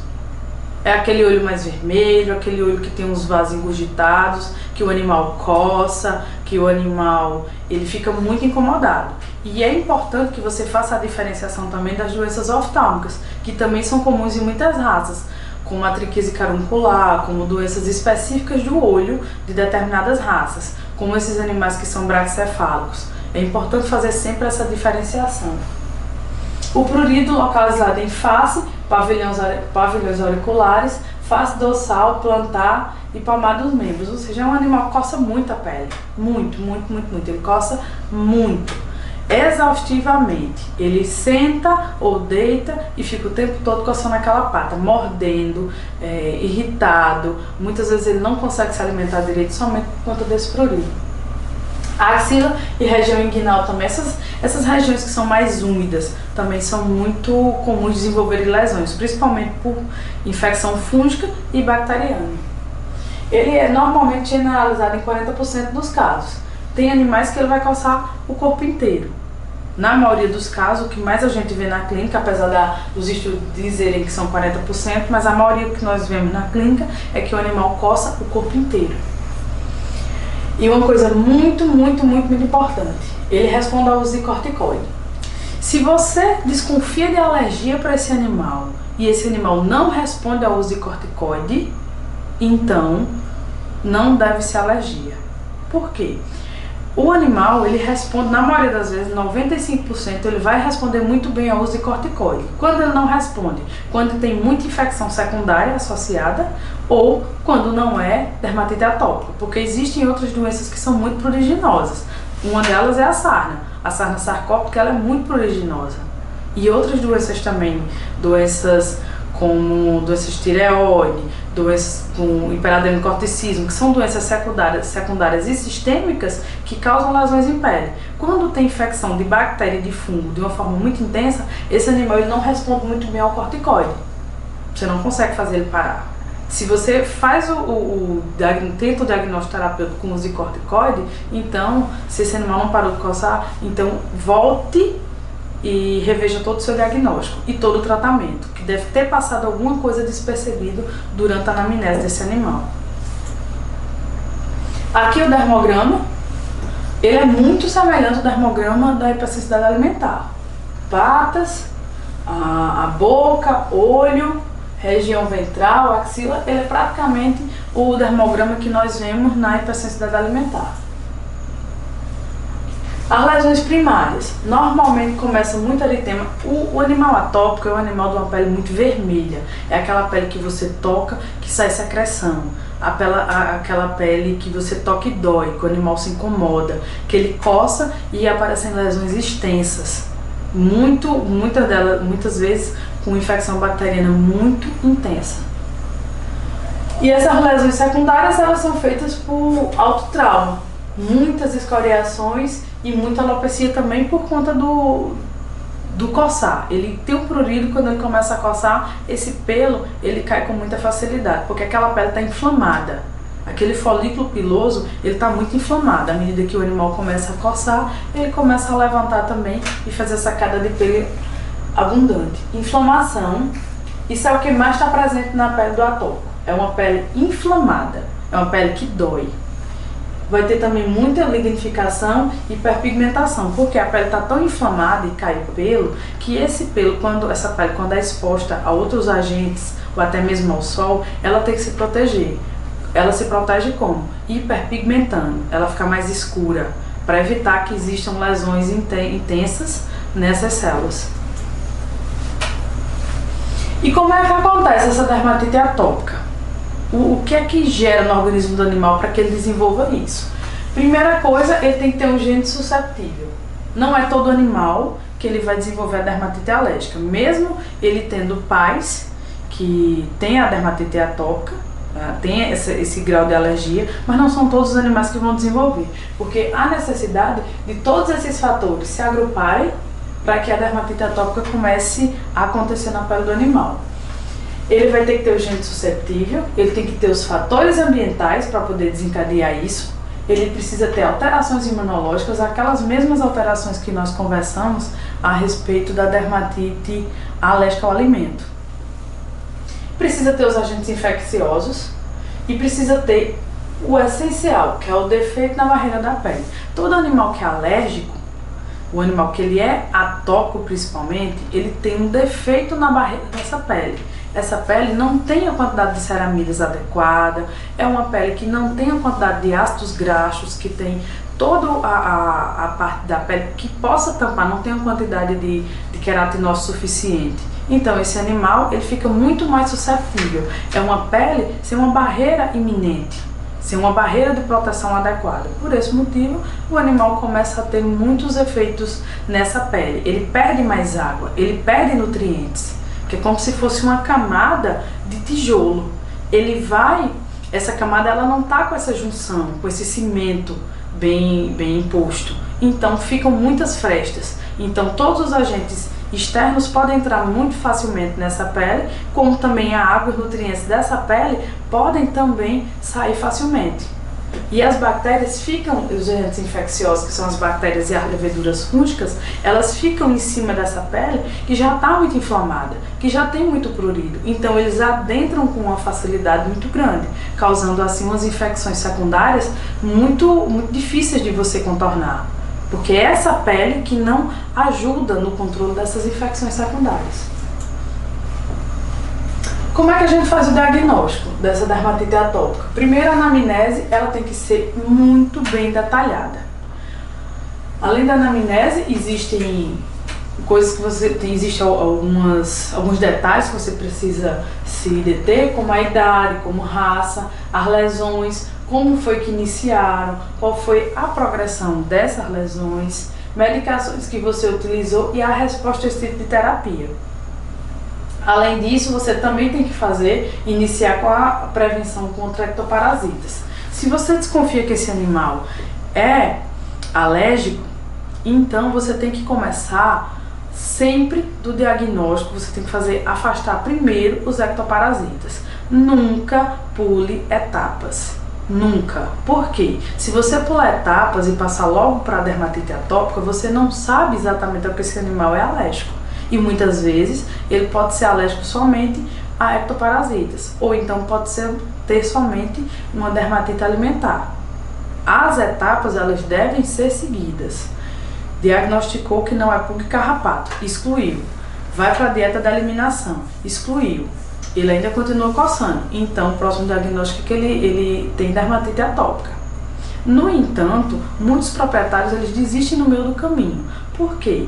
S1: É aquele olho mais vermelho, aquele olho que tem uns vasos engurgitados, que o animal coça, que o animal ele fica muito incomodado. E é importante que você faça a diferenciação também das doenças oftálmicas, que também são comuns em muitas raças, como a triquise caruncular, como doenças específicas do olho de determinadas raças, como esses animais que são braquicefálicos. É importante fazer sempre essa diferenciação. O prurido localizado em face, pavilhões auriculares, face dorsal, plantar e palmar dos membros. Ou seja, é um animal que coça muito a pele. Muito. Ele coça muito, exaustivamente. Ele senta ou deita e fica o tempo todo coçando aquela pata, mordendo, irritado. Muitas vezes ele não consegue se alimentar direito somente por conta desse prurido. A axila e região inguinal também, essas regiões que são mais úmidas, também são muito comuns de desenvolver lesões, principalmente por infecção fúngica e bacteriana. Ele é normalmente generalizado em 40% dos casos. Tem animais que ele vai coçar o corpo inteiro. Na maioria dos casos, o que mais a gente vê na clínica, apesar dos estudos dizerem que são 40%, mas a maioria que nós vemos na clínica é que o animal coça o corpo inteiro. E uma coisa muito importante, ele responde ao uso de corticoide. Se você desconfia de alergia para esse animal e esse animal não responde ao uso de corticoide, então não deve ser alergia. Por quê? O animal, ele responde, na maioria das vezes, 95%, ele vai responder muito bem ao uso de corticoide. Quando ele não responde? Quando tem muita infecção secundária associada ou quando não é dermatite atópica, porque existem outras doenças que são muito pruriginosas. Uma delas é a sarna sarcóptica, ela é muito pruriginosa. E outras doenças também, doenças como doenças de tireoide, doenças com hiperadenocorticismo, que são doenças secundárias e sistêmicas que causam lesões em pele. Quando tem infecção de bactéria e de fungo de uma forma muito intensa, esse animal ele não responde muito bem ao corticoide. Você não consegue fazer ele parar. Se você faz tenta o diagnóstico terapêutico com uso de corticoide, então, se esse animal não parou de coçar, então volte e reveja todo o seu diagnóstico e todo o tratamento, que deve ter passado alguma coisa despercebido durante a anamnese desse animal. Aqui o dermograma, ele é muito semelhante ao dermograma da hipersensibilidade alimentar. patas, a boca, olho, região ventral, axila. Ele é praticamente o dermograma que nós vemos na hipersensibilidade alimentar. As lesões primárias normalmente começam muito eritema. O animal atópico é um animal de uma pele muito vermelha. É aquela pele que você toca que sai secreção. Aquela pele que você toca e dói, que o animal se incomoda, que ele coça e aparecem lesões extensas. Muitas vezes com infecção bacteriana muito intensa. E essas lesões secundárias, elas são feitas por alto trauma. Muitas escoriações e muita alopecia também por conta do coçar. Ele tem um prurido, quando ele começa a coçar, esse pelo ele cai com muita facilidade, porque aquela pele está inflamada. Aquele folículo piloso, ele está muito inflamado. À medida que o animal começa a coçar, ele começa a levantar também e fazer essa queda de pelo abundante. Inflamação, isso é o que mais está presente na pele do atópico. É uma pele inflamada, é uma pele que dói. Vai ter também muita lignificação e hiperpigmentação, porque a pele está tão inflamada e cai pelo, que esse pelo, essa pele quando é exposta a outros agentes, ou até mesmo ao sol, ela tem que se proteger. Ela se protege como? Hiperpigmentando, ela fica mais escura, para evitar que existam lesões intensas nessas células. E como é que acontece essa dermatite atópica? O que é que gera no organismo do animal para que ele desenvolva isso? Primeira coisa, ele tem que ter um gene susceptível. Não é todo animal que ele vai desenvolver a dermatite alérgica. Mesmo ele tendo pais que têm a dermatite atópica, tem esse grau de alergia, mas não são todos os animais que vão desenvolver. Porque há necessidade de todos esses fatores se agruparem para que a dermatite atópica comece a acontecer na pele do animal. Ele vai ter que ter o gene susceptível, ele tem que ter os fatores ambientais para poder desencadear isso, ele precisa ter alterações imunológicas, aquelas mesmas alterações que nós conversamos a respeito da dermatite alérgica ao alimento. Precisa ter os agentes infecciosos e precisa ter o essencial, que é o defeito na barreira da pele. Todo animal que é alérgico, o animal que ele é atópico principalmente, ele tem um defeito na barreira dessa pele. Essa pele não tem a quantidade de ceramidas adequada, é uma pele que não tem a quantidade de ácidos graxos, que tem toda a parte da pele que possa tampar, não tem a quantidade de queratinócito suficiente. Então esse animal ele fica muito mais suscetível. É uma pele sem uma barreira iminente, sem uma barreira de proteção adequada. Por esse motivo, o animal começa a ter muitos efeitos nessa pele. Ele perde mais água, ele perde nutrientes, que é como se fosse uma camada de tijolo. Essa camada ela não está com essa junção, com esse cimento bem imposto. Então ficam muitas frestas. Então todos os agentes externos podem entrar muito facilmente nessa pele, como também a água e os nutrientes dessa pele podem também sair facilmente. E as bactérias ficam, os agentes infecciosos, que são as bactérias e as leveduras fúngicas, elas ficam em cima dessa pele que já está muito inflamada, que já tem muito prurido. Então eles adentram com uma facilidade muito grande, causando assim umas infecções secundárias muito difíceis de você contornar. Porque é essa pele que não ajuda no controle dessas infecções secundárias. Como é que a gente faz o diagnóstico dessa dermatite atópica? Primeiro, a anamnese ela tem que ser muito bem detalhada. Além da anamnese, existem coisas que existem alguns detalhes que você precisa se deter, como a idade, como raça, as lesões, como foi que iniciaram, qual foi a progressão dessas lesões, medicações que você utilizou e a resposta a esse tipo de terapia. Além disso, você também tem que iniciar com a prevenção contra ectoparasitas. Se você desconfia que esse animal é alérgico, então você tem que começar sempre do diagnóstico, você tem que afastar primeiro os ectoparasitas. Nunca pule etapas. Nunca. Por quê? Se você pular etapas e passar logo para a dermatite atópica, você não sabe exatamente ao que esse animal é alérgico. E muitas vezes ele pode ser alérgico somente a ectoparasitas, ou então pode ter somente uma dermatite alimentar. As etapas elas devem ser seguidas. Diagnosticou que não é pulga e carrapato, excluiu. Vai para a dieta da eliminação, excluiu. Ele ainda continua coçando, então o próximo diagnóstico é que ele tem dermatite atópica. No entanto, muitos proprietários eles desistem no meio do caminho. Por quê?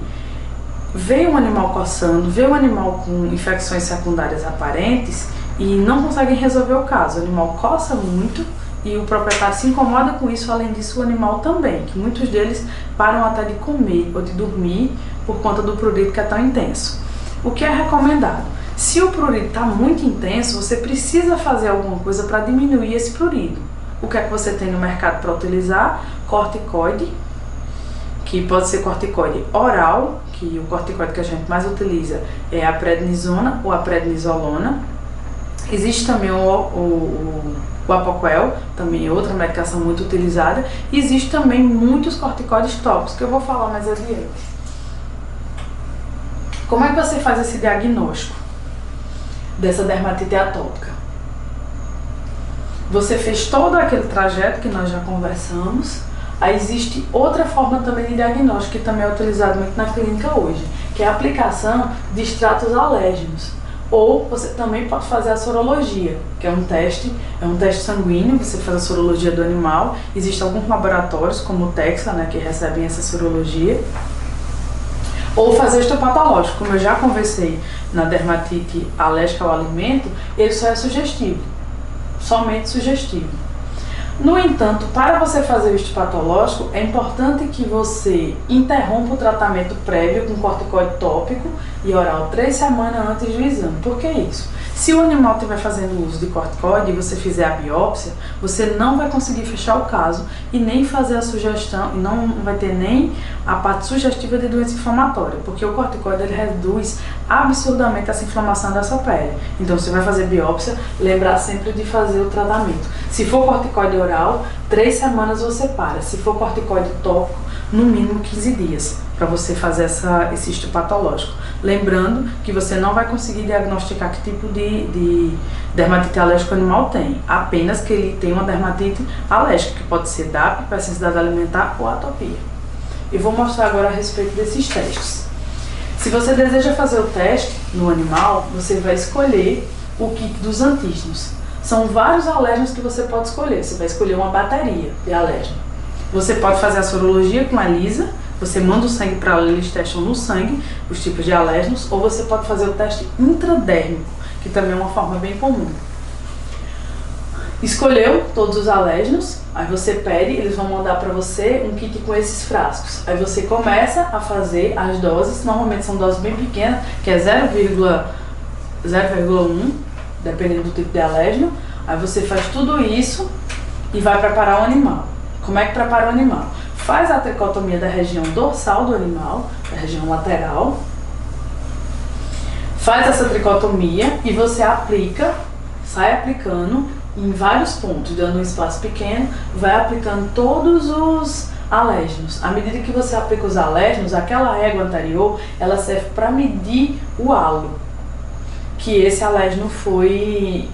S1: Vê um animal coçando, vê um animal com infecções secundárias aparentes e não conseguem resolver o caso. O animal coça muito e o proprietário se incomoda com isso, além disso o animal também, que muitos deles param até de comer ou de dormir por conta do prurido que é tão intenso. O que é recomendado? Se o prurido está muito intenso, você precisa fazer alguma coisa para diminuir esse prurido. O que é que você tem no mercado para utilizar? Corticoide, que pode ser corticoide oral, que o corticoide que a gente mais utiliza é a prednisona ou a prednisolona. Existe também o Apoquel, também é outra medicação muito utilizada. E existe também muitos corticoides tópicos, que eu vou falar mais adiante. Como é que você faz esse diagnóstico dessa dermatite atópica? Você fez todo aquele trajeto que nós já conversamos. Aí existe outra forma também de diagnóstico, que também é utilizado muito na clínica hoje, que é a aplicação de extratos alérgenos. Ou você também pode fazer a sorologia, que é um teste sanguíneo, você faz a sorologia do animal. Existem alguns laboratórios, como o Texla, né, que recebem essa sorologia. Ou fazer o histopatológico, como eu já conversei na dermatite alérgica ao alimento, ele só é sugestivo, somente sugestivo. No entanto, para você fazer o histopatológico, é importante que você interrompa o tratamento prévio com corticoide tópico e oral 3 semanas antes do exame. Por que isso? Se o animal estiver fazendo uso de corticoide e você fizer a biópsia, você não vai conseguir fechar o caso e nem fazer a sugestão, e não vai ter nem a parte sugestiva de doença inflamatória, porque o corticoide ele reduz absurdamente essa inflamação dessa pele. Então, se você vai fazer biópsia, lembrar sempre de fazer o tratamento. Se for corticoide oral, 3 semanas você para. Se for corticoide tópico, no mínimo 15 dias, para você fazer esse histopatológico. Lembrando que você não vai conseguir diagnosticar que tipo de dermatite alérgica o animal tem, apenas que ele tem uma dermatite alérgica, que pode ser DAP, hipersensibilidade alimentar ou atopia. Eu vou mostrar agora a respeito desses testes. Se você deseja fazer o teste no animal, você vai escolher o kit dos antígenos. São vários alérgenos que você pode escolher, você vai escolher uma bateria de alérgeno. Você pode fazer a sorologia com a ELISA, você manda o sangue para ela, eles testam no sangue os tipos de alérgenos, ou você pode fazer o teste intradérmico, que também é uma forma bem comum. Escolheu todos os alérgenos, aí você pede, eles vão mandar para você um kit com esses frascos. Aí você começa a fazer as doses, normalmente são doses bem pequenas, que é 0,1, dependendo do tipo de alérgeno. Aí você faz tudo isso e vai preparar o animal. Como é que prepara o animal? Faz a tricotomia da região dorsal do animal, da região lateral. Faz essa tricotomia e você aplica, sai aplicando em vários pontos, dando um espaço pequeno, vai aplicando todos os alérgenos. À medida que você aplica os alérgenos, aquela régua anterior, ela serve para medir o halo que esse alérgeno foi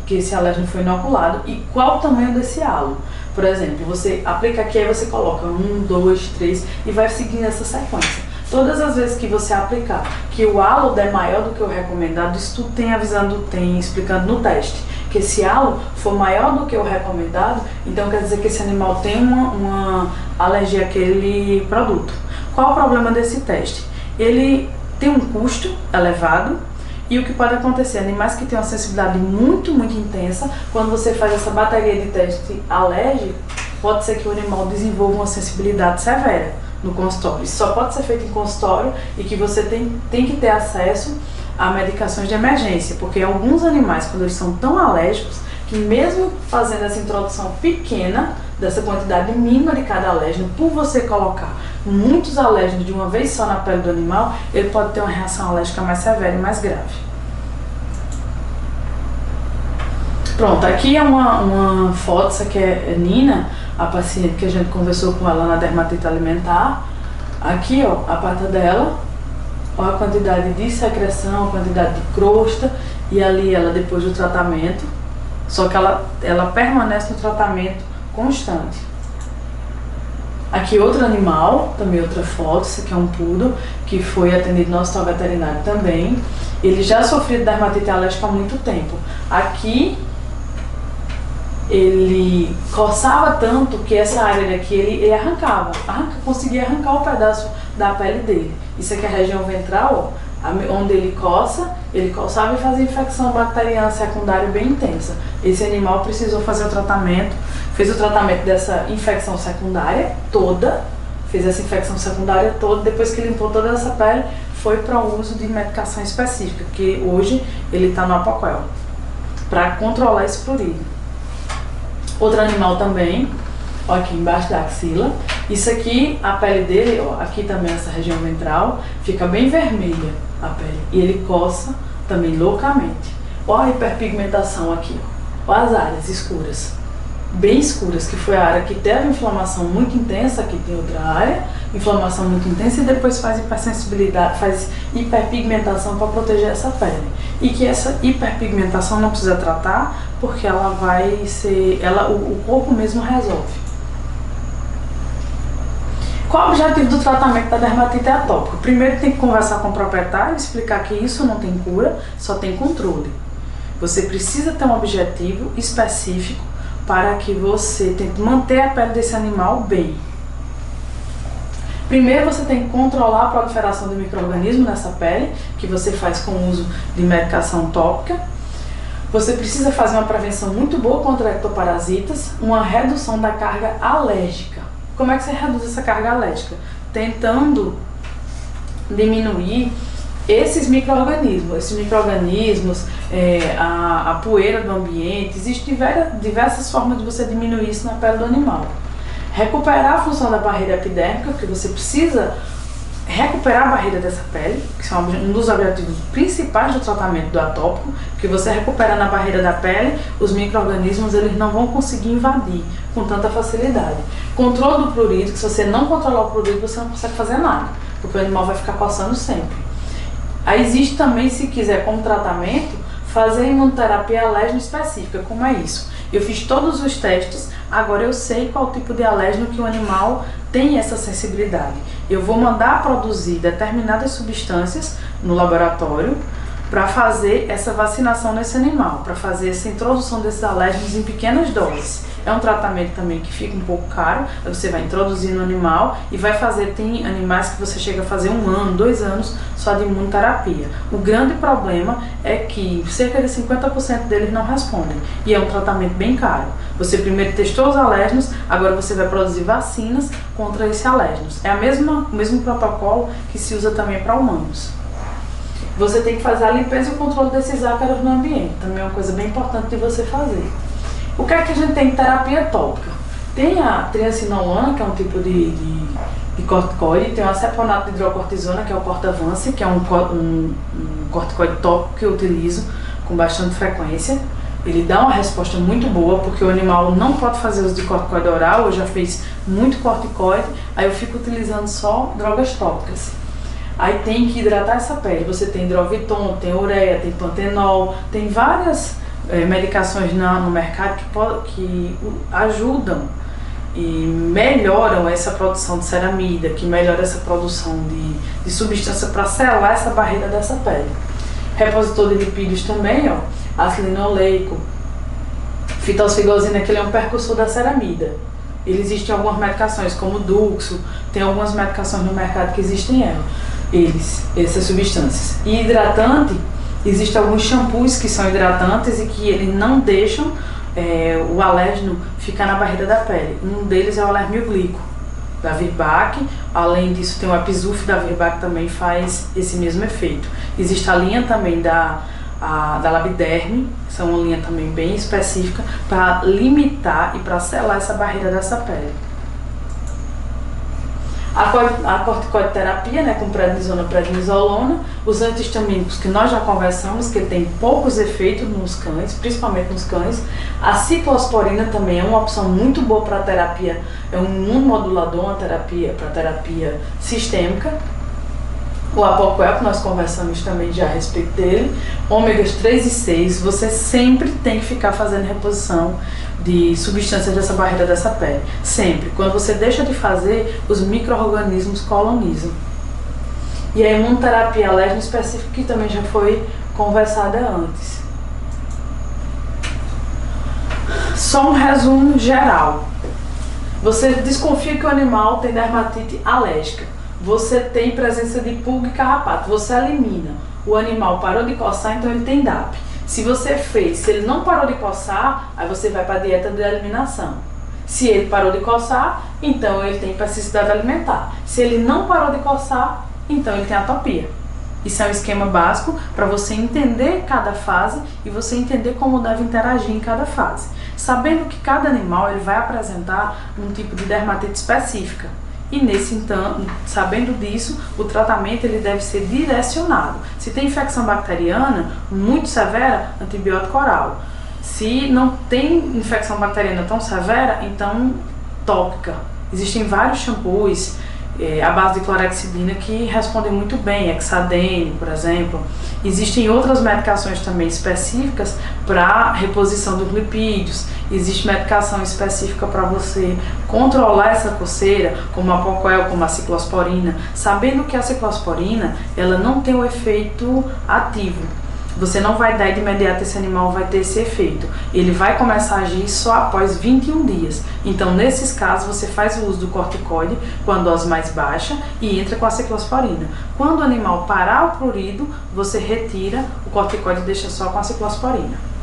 S1: inoculado e qual o tamanho desse halo. Por exemplo, você aplica aqui, aí você coloca 1, 2, 3 e vai seguindo essa sequência. Todas as vezes que você aplicar que o halo der maior do que o recomendado, isso tudo tem explicando no teste. Que esse halo for maior do que o recomendado, então quer dizer que esse animal tem uma alergia àquele produto. Qual o problema desse teste? Ele tem um custo elevado. E o que pode acontecer, animais que têm uma sensibilidade muito, muito intensa, quando você faz essa bateria de teste alérgico, pode ser que o animal desenvolva uma sensibilidade severa no consultório. Isso só pode ser feito em consultório e que você tem que ter acesso a medicações de emergência, porque alguns animais, quando eles são tão alérgicos, que mesmo fazendo essa introdução pequena, dessa quantidade mínima de cada alérgeno, por você colocar muitos alérgenos de uma vez só na pele do animal, ele pode ter uma reação alérgica mais severa e mais grave. Pronto, aqui é uma foto, essa aqui é Nina, a paciente que a gente conversou com ela na dermatite alimentar. Aqui, ó, a pata dela, ó, a quantidade de secreção, a quantidade de crosta, e ali ela depois do tratamento, só que ela permanece no tratamento constante. Aqui outro animal, também outra foto, esse aqui é um poodle, que foi atendido no hospital veterinário também. Ele já sofreu de dermatite alérgica há muito tempo. Aqui ele coçava tanto que essa área daqui ele conseguia arrancar um pedaço da pele dele. Isso aqui é a região ventral, ó, onde ele coçava e fazia infecção bacteriana secundária bem intensa. Esse animal precisou fazer o tratamento, fez o tratamento dessa infecção secundária toda, depois que limpou toda essa pele, foi para o uso de medicação específica, que hoje ele está no Apoquel, para controlar esse prurido. Outro animal também, ó, aqui embaixo da axila. Isso aqui, a pele dele, ó, aqui também essa região ventral, fica bem vermelha a pele. E ele coça também loucamente. Ó a hiperpigmentação aqui, ó as áreas escuras, bem escuras, que foi a área que teve inflamação muito intensa. Aqui tem outra área, inflamação muito intensa, e depois faz hipersensibilidade, faz hiperpigmentação para proteger essa pele. E que essa hiperpigmentação não precisa tratar, porque ela vai ser, o corpo mesmo resolve. Qual o objetivo do tratamento da dermatite atópica? Primeiro tem que conversar com o proprietário, explicar que isso não tem cura, só tem controle. Você precisa ter um objetivo específico para que você tente manter a pele desse animal bem. Primeiro você tem que controlar a proliferação de micro-organismos nessa pele, que você faz com o uso de medicação tópica. Você precisa fazer uma prevenção muito boa contra ectoparasitas, uma redução da carga alérgica. Como é que você reduz essa carga alérgica? Tentando diminuir esses micro-organismos, a poeira do ambiente. Existem diversas formas de você diminuir isso na pele do animal. Recuperar a função da barreira epidérmica, porque você precisa recuperar a barreira dessa pele, que é um dos objetivos principais do tratamento do atópico, que você recuperando a barreira da pele, os micro-organismos eles não vão conseguir invadir com tanta facilidade. Controle do prurido, que se você não controlar o prurido, você não consegue fazer nada, porque o animal vai ficar coçando sempre. Aí existe também, se quiser, como tratamento, fazer imunoterapia alérgena específica. Como é isso? Eu fiz todos os testes, agora eu sei qual tipo de alérgeno que o animal tem essa sensibilidade. Eu vou mandar produzir determinadas substâncias no laboratório para fazer essa vacinação nesse animal, para fazer essa introdução desses alérgenos em pequenas doses. É um tratamento também que fica um pouco caro, você vai introduzir no animal e vai fazer, tem animais que você chega a fazer 1 ano, 2 anos só de imunoterapia. O grande problema é que cerca de 50% deles não respondem e é um tratamento bem caro. Você primeiro testou os alérgenos, agora você vai produzir vacinas contra esses alérgenos. É o mesmo protocolo que se usa também para humanos. Você tem que fazer a limpeza e o controle desses ácaros no ambiente, também é uma coisa bem importante de você fazer. O que é que a gente tem de terapia tópica? Tem a triacinolona, que é um tipo de corticoide, tem o aceponato de hidrocortisona, que é o Cortavance, que é um corticoide tópico que eu utilizo com bastante frequência. Ele dá uma resposta muito boa, porque o animal não pode fazer uso de corticoide oral, eu já fiz muito corticoide, aí eu fico utilizando só drogas tópicas. Aí tem que hidratar essa pele, você tem hidroviton, tem ureia, tem pantenol, tem várias medicações no mercado que ajudam e melhoram essa produção de ceramida, que melhora essa produção de substância para selar essa barreira dessa pele. Repositor de lipídios também, ó, ácido linoleico, fitosfigosina, que ele é um precursor da ceramida. Existem algumas medicações como Duxo, tem algumas medicações no mercado que existem essas substâncias. E hidratante, existem alguns shampoos que são hidratantes e que eles não deixam o alérgeno ficar na barreira da pele. Um deles é o alermioglico, da Virbac. Além disso, tem o Episulf da Virbac, também faz esse mesmo efeito. Existe a linha também da Labiderme, que é uma linha também bem específica para limitar e para selar essa barreira dessa pele. A corticoide-terapia, né, com prednisona, prednisolona, os antihistamínicos que nós já conversamos, que ele tem poucos efeitos nos cães, principalmente nos cães. A ciclosporina também é uma opção muito boa para terapia, é um imunomodulador, uma terapia para terapia sistêmica. O apoquel, que nós conversamos também já a respeito dele, ômegas 3 e 6, você sempre tem que ficar fazendo reposição de substâncias dessa barreira dessa pele. Sempre. Quando você deixa de fazer, os micro-organismos colonizam. E a imunoterapia alérgica específica, que também já foi conversada antes. Só um resumo geral. Você desconfia que o animal tem dermatite alérgica. Você tem presença de pulga e carrapato. Você elimina. O animal parou de coçar, então ele tem DAP. Se você fez, se ele não parou de coçar, aí você vai para a dieta de eliminação. Se ele parou de coçar, então ele tem especificidade alimentar. Se ele não parou de coçar, então ele tem atopia. Isso é um esquema básico para você entender cada fase e você entender como deve interagir em cada fase. Sabendo que cada animal ele vai apresentar um tipo de dermatite específica. E então, sabendo disso, o tratamento ele deve ser direcionado. Se tem infecção bacteriana muito severa, antibiótico oral. Se não tem infecção bacteriana tão severa, então tópica. Existem vários shampoos à base de clorexidina que respondem muito bem, Hexadene, por exemplo. Existem outras medicações também específicas para reposição dos lipídios. Existe medicação específica para você controlar essa coceira, como a apoquel, como a ciclosporina, sabendo que a ciclosporina ela não tem o efeito ativo. Você não vai dar de imediato, esse animal vai ter esse efeito. Ele vai começar a agir só após 21 dias. Então, nesses casos, você faz o uso do corticoide com a dose mais baixa e entra com a ciclosporina. Quando o animal parar o prurido, você retira o corticoide e deixa só com a ciclosporina.